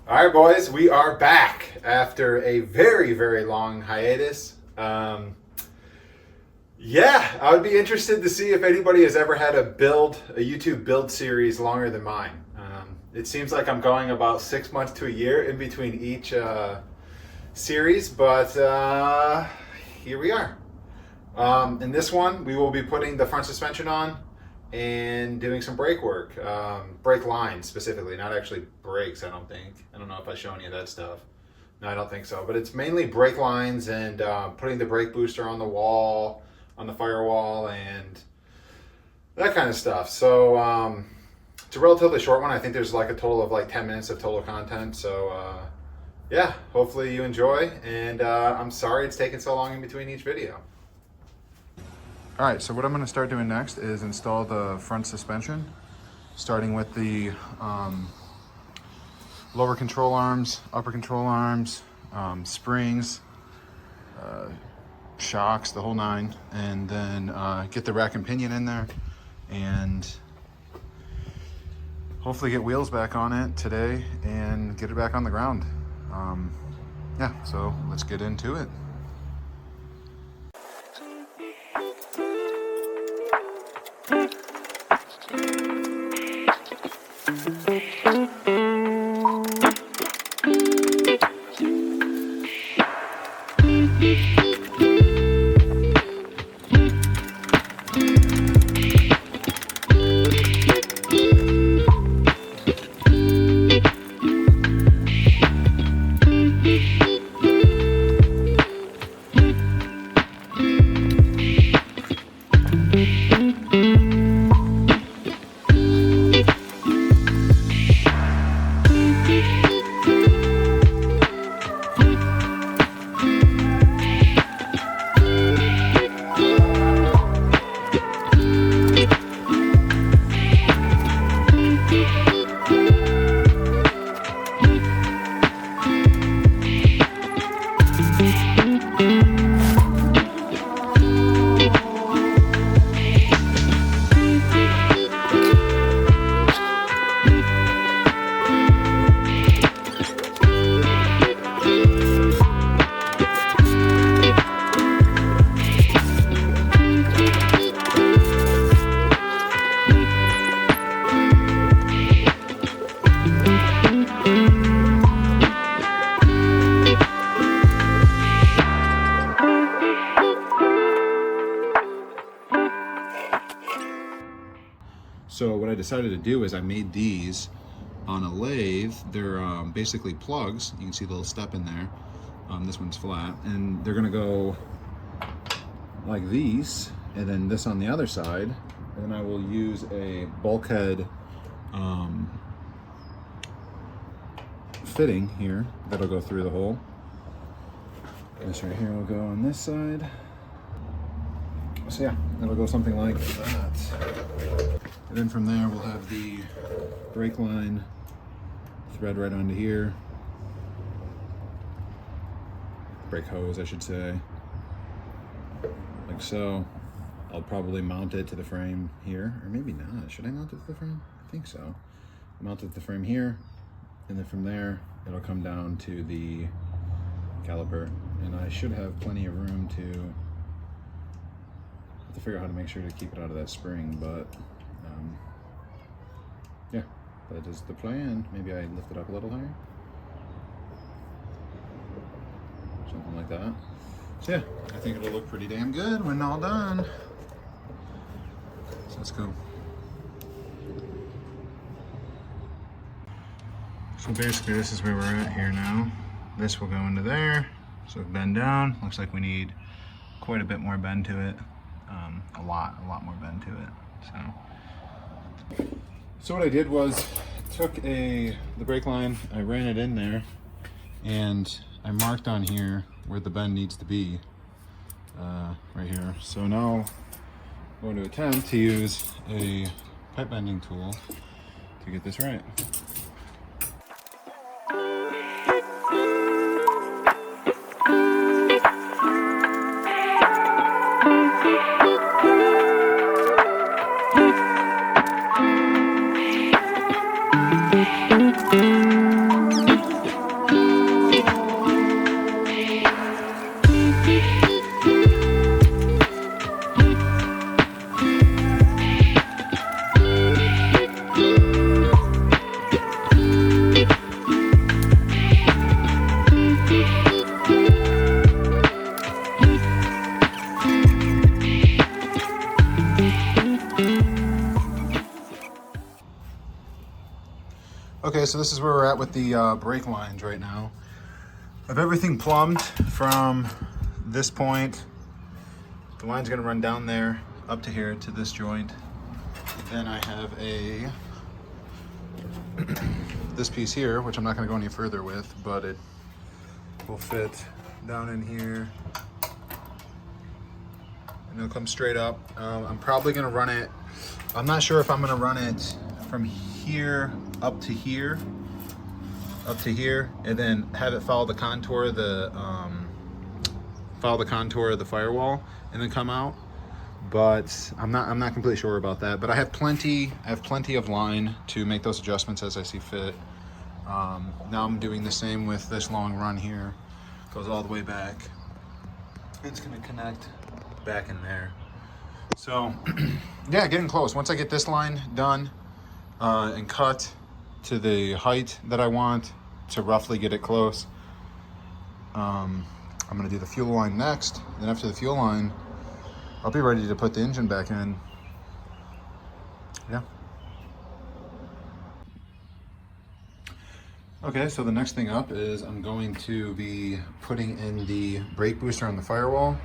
All right, boys, we are back after a very, very long hiatus. Yeah, I would be interested to see if anybody has ever had a YouTube build series longer than mine. It seems like I'm going about 6 months to a year in between each series, but here we are. In this one, we will be putting the front suspension on and doing some brake work, brake lines specifically, not actually brakes. I don't think. I don't know if I show any of that stuff. No, I don't think so. But it's mainly brake lines and putting the brake booster on the wall, on the firewall, and that kind of stuff. So it's a relatively short one. I think there's like a total of like 10 minutes of total content. So yeah, hopefully you enjoy. And I'm sorry it's taken so long in between each video. All right, so what I'm going to start doing next is install the front suspension, starting with the lower control arms, upper control arms, springs, shocks, the whole nine, and then get the rack and pinion in there, and hopefully get wheels back on it today and get it back on the ground. Yeah, so let's get into it. So what I decided to do is I made these on a lathe. They're basically plugs. You can see the little step in there. This one's flat, and they're gonna go like these, and then this on the other side. And then I will use a bulkhead fitting here that'll go through the hole. This right here will go on this side. So yeah, it'll go something like that. And then from there we'll have the brake line thread right onto here. Brake hose, I should say. Like so. I'll probably mount it to the frame here, or maybe not. Should I mount it to the frame? I think so. Mount it to the frame here, and then from there it'll come down to the caliper. And I should have plenty of room to figure out how to make sure to keep it out of that spring, but yeah, that is the plan. Maybe I lift it up a little higher, something like that. So yeah, I think it'll look pretty damn good when all done. So let's go. So basically this is where we're at here now. This will go into there, so bend down. Looks like we need quite a bit more bend to it. A lot more bend to it. So what I did was took the brake line, I ran it in there, and I marked on here where the bend needs to be, right here. So now I'm going to attempt to use a pipe bending tool to get this right. Okay, so this is where we're at with the brake lines right now. I have everything plumbed from this point. The line's gonna run down there, up to here, to this joint. Then I have this piece here, which I'm not gonna go any further with, but it will fit down in here. And it'll come straight up. I'm probably gonna run it, I'm not sure if I'm gonna run it from here up to here, and then have it follow the contour of the firewall and then come out. But I'm not completely sure about that. But I have plenty of line to make those adjustments as I see fit. Now I'm doing the same with this long run here. Goes all the way back. It's gonna connect back in there. So yeah, getting close. Once I get this line done and cut to the height that I want to roughly get it close, I'm gonna do the fuel line next. Then after the fuel line, I'll be ready to put the engine back in. Yeah. Okay, so the next thing up is I'm going to be putting in the brake booster on the firewall.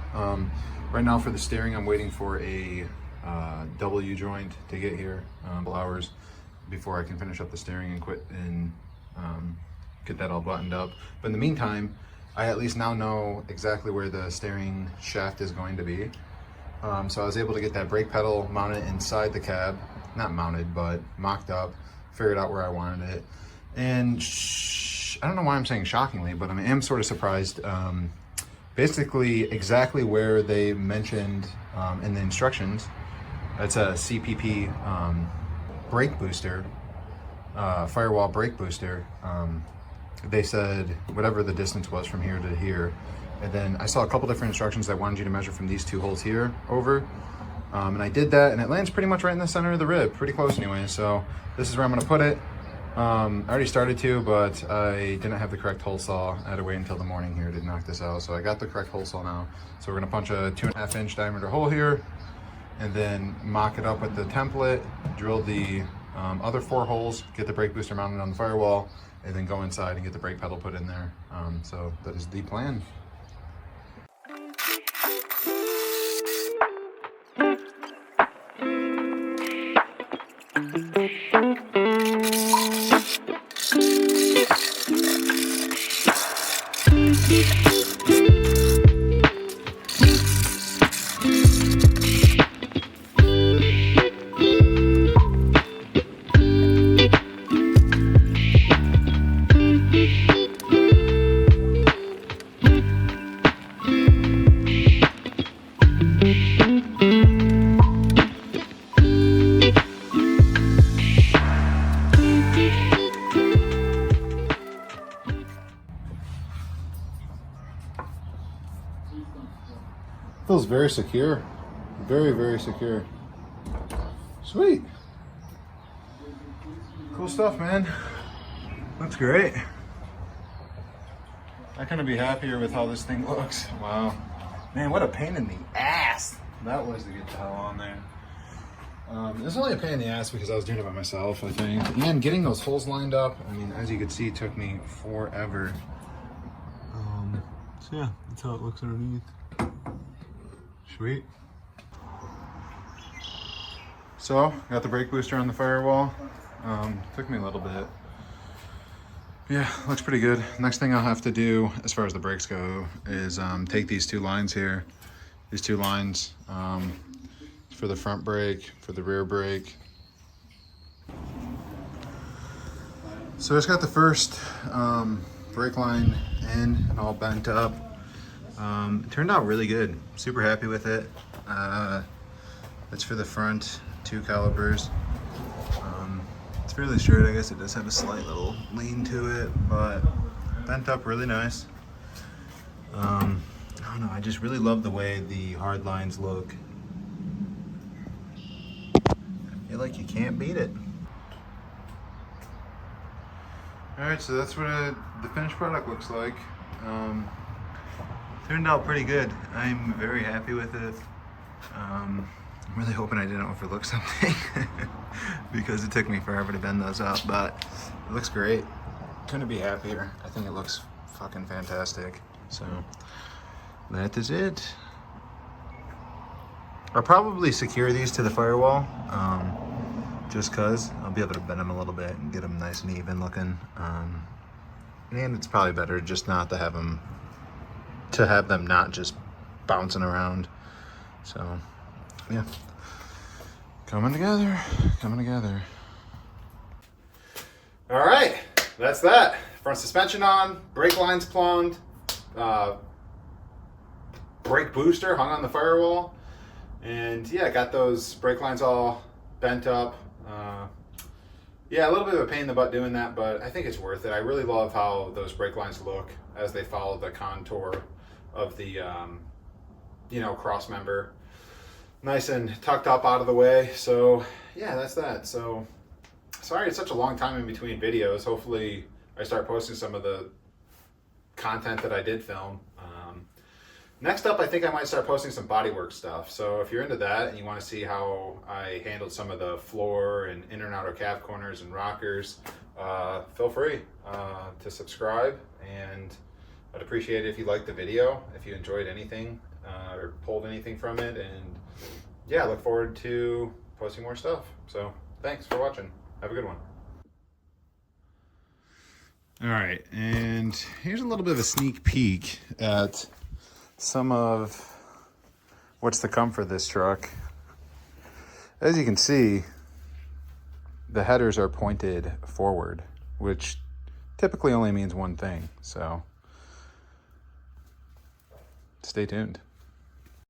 Right now for the steering, I'm waiting for a W joint to get here, couple hours before I can finish up the steering and quit and get that all buttoned up. But in the meantime, I at least now know exactly where the steering shaft is going to be. So I was able to get that brake pedal mounted inside the cab, not mounted, but mocked up, figured out where I wanted it. And I don't know why I'm saying shockingly, but I am sort of surprised. Basically exactly where they mentioned in the instructions, it's a CPP brake booster, firewall brake booster. They said whatever the distance was from here to here. And then I saw a couple different instructions that wanted you to measure from these two holes here over. And I did that, and it lands pretty much right in the center of the rib, pretty close anyway. So this is where I'm gonna put it. I already started to, but I didn't have the correct hole saw. I had to wait until the morning here to knock this out. So I got the correct hole saw now. So we're gonna punch a 2.5 inch diameter hole here, and then mock it up with the template, drill the other 4 holes, get the brake booster mounted on the firewall, and then go inside and get the brake pedal put in there. So that is the plan. Feels very secure, very, very secure. Sweet. Cool stuff, man. Looks great. I couldn't be happier with how this thing looks. Wow. Man, what a pain in the ass that was to get the hell on there. It's only a pain in the ass because I was doing it by myself, I think. And getting those holes lined up, I mean, as you can see, took me forever. So yeah, that's how it looks underneath. Sweet. So, got the brake booster on the firewall. Took me a little bit. Yeah, looks pretty good. Next thing I'll have to do, as far as the brakes go, is take these 2 lines here. These 2 lines for the front brake, for the rear brake. So I just got the first brake line in and all bent up. It turned out really good. Super happy with it. It's for the front 2 calipers. It's fairly straight. I guess it does have a slight little lean to it, but bent up really nice. I don't know, I just really love the way the hard lines look. I feel like you can't beat it. Alright, so that's what the finished product looks like. Turned out pretty good. I'm very happy with it. I'm really hoping I didn't overlook something because it took me forever to bend those up, but it looks great. Couldn't be happier. I think it looks fucking fantastic. So that is it. I'll probably secure these to the firewall, just cause I'll be able to bend them a little bit and get them nice and even looking. And it's probably better just not to have them not just bouncing around. So yeah, coming together. All right, that's that. Front suspension on, brake lines plumbed, brake booster hung on the firewall, and yeah, got those brake lines all bent up. Yeah, a little bit of a pain in the butt doing that, but I think it's worth it. I really love how those brake lines look as they follow the contour of the cross member. Nice and tucked up out of the way. So yeah, that's that. So sorry it's such a long time in between videos. Hopefully I start posting some of the content that I did film. Next up, I think I might start posting some bodywork stuff. So if you're into that and you want to see how I handled some of the floor and inner and outer cab corners and rockers, feel free to subscribe, and I'd appreciate it if you liked the video, if you enjoyed anything or pulled anything from it, and yeah, I look forward to posting more stuff. So thanks for watching. Have a good one. All right, and here's a little bit of a sneak peek at some of what's to come for this truck. As you can see, the headers are pointed forward, which typically only means one thing. So stay tuned.